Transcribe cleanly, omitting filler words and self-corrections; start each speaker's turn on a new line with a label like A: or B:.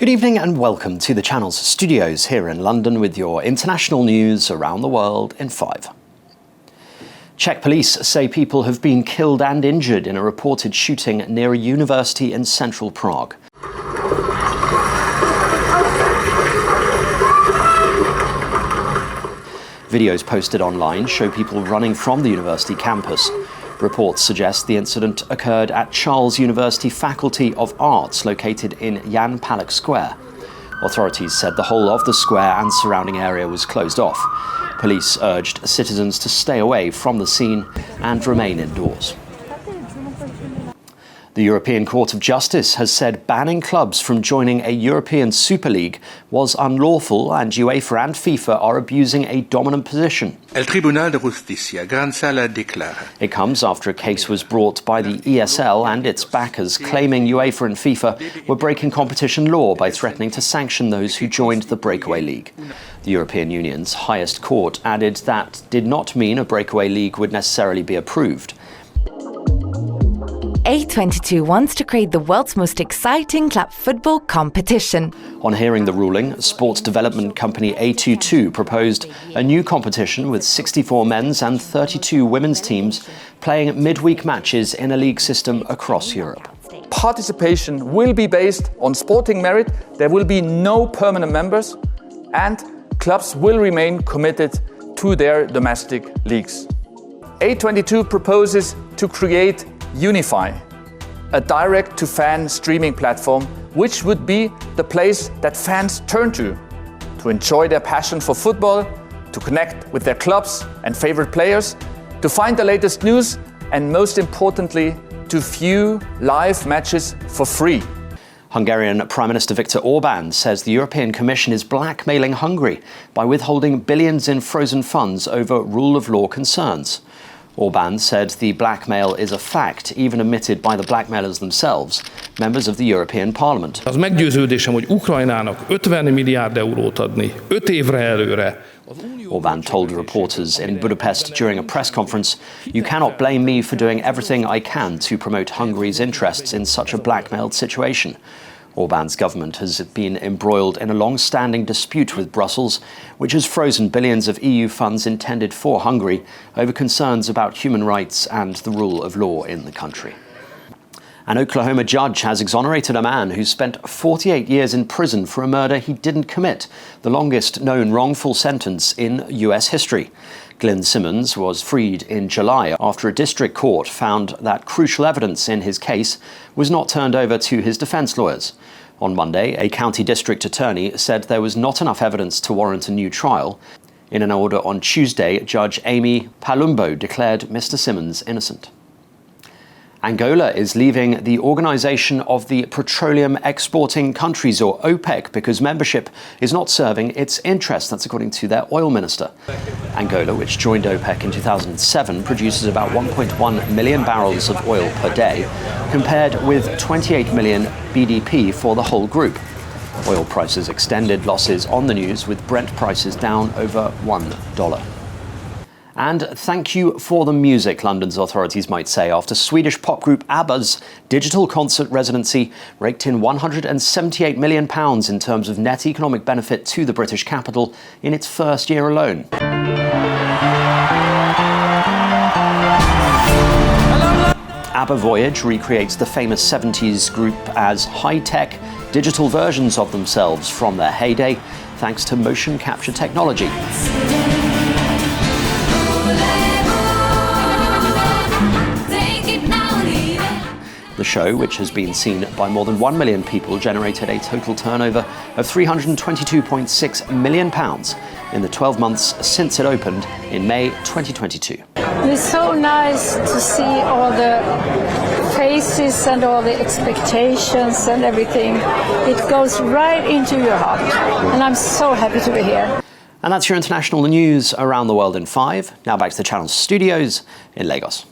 A: Good evening and welcome to the Channel's studios here in London with your international news around the world in 5. Czech police say people have been killed and injured in a reported shooting near a university in central Prague. Videos posted online show people running from the university campus. Reports suggest the incident occurred at Charles University Faculty of Arts located in Jan Palach Square. Authorities said the whole of the square and surrounding area was closed off. Police urged citizens to stay away from the scene and remain indoors. The European Court of Justice has said banning clubs from joining a European Super League was unlawful and UEFA and FIFA are abusing a dominant position.
B: El Tribunal de Justicia, Gran Sala declara.
A: It comes after a case was brought by the ESL and its backers claiming UEFA and FIFA were breaking competition law by threatening to sanction those who joined the breakaway league. The European Union's highest court added that did not mean a breakaway league would necessarily be approved.
C: A22 wants to create the world's most exciting club football competition.
A: On hearing the ruling, sports development company A22 proposed a new competition with 64 men's and 32 women's teams playing midweek matches in a league system across Europe.
D: Participation will be based on sporting merit, there will be no permanent members, and clubs will remain committed to their domestic leagues. A22 proposes to create Unify, a direct-to-fan streaming platform which would be the place that fans turn to enjoy their passion for football, to connect with their clubs and favorite players, to find the latest news, and most importantly, to view live matches for free.
A: Hungarian Prime Minister Viktor Orbán says the European Commission is blackmailing Hungary by withholding billions in frozen funds over rule of law concerns. Orbán said the blackmail is a fact, even admitted by the blackmailers themselves, members of the European Parliament.
E: Az meggyőződésem, hogy Ukrajnának 50 milliárd eurót adni 5 évre előre.
A: Orbán told reporters in Budapest during a press conference, "You cannot blame me for doing everything I can to promote Hungary's interests in such a blackmailed situation." Orbán's government has been embroiled in a long-standing dispute with Brussels, which has frozen billions of EU funds intended for Hungary over concerns about human rights and the rule of law in the country. An Oklahoma judge has exonerated a man who spent 48 years in prison for a murder he didn't commit, the longest-known wrongful sentence in US history. Glenn Simmons was freed in July after a district court found that crucial evidence in his case was not turned over to his defense lawyers. On Monday, a county district attorney said there was not enough evidence to warrant a new trial. In an order on Tuesday, Judge Amy Palumbo declared Mr. Simmons innocent. Angola is leaving the Organization of the Petroleum Exporting Countries, or OPEC, because membership is not serving its interests. That's according to their oil minister. Angola, which joined OPEC in 2007, produces about 1.1 million barrels of oil per day, compared with 28 million BDP for the whole group. Oil prices extended losses on the news, with Brent prices down over $1. And thank you for the music, London's authorities might say, after Swedish pop group Abbas' digital concert residency raked in £178 million in terms of net economic benefit to the British capital in its first year alone. ABBA Voyage recreates the famous 70s group as high-tech digital versions of themselves from their heyday, thanks to motion capture technology. The show, which has been seen by more than 1 million people, generated a total turnover of £322.6 million in the 12 months since it opened in May 2022.
F: It's so nice to see all the faces and all the expectations and everything. It goes right into your heart, and I'm so happy to be here.
A: And that's your international news around the world in 5. Now back to the Channel's studios in Lagos.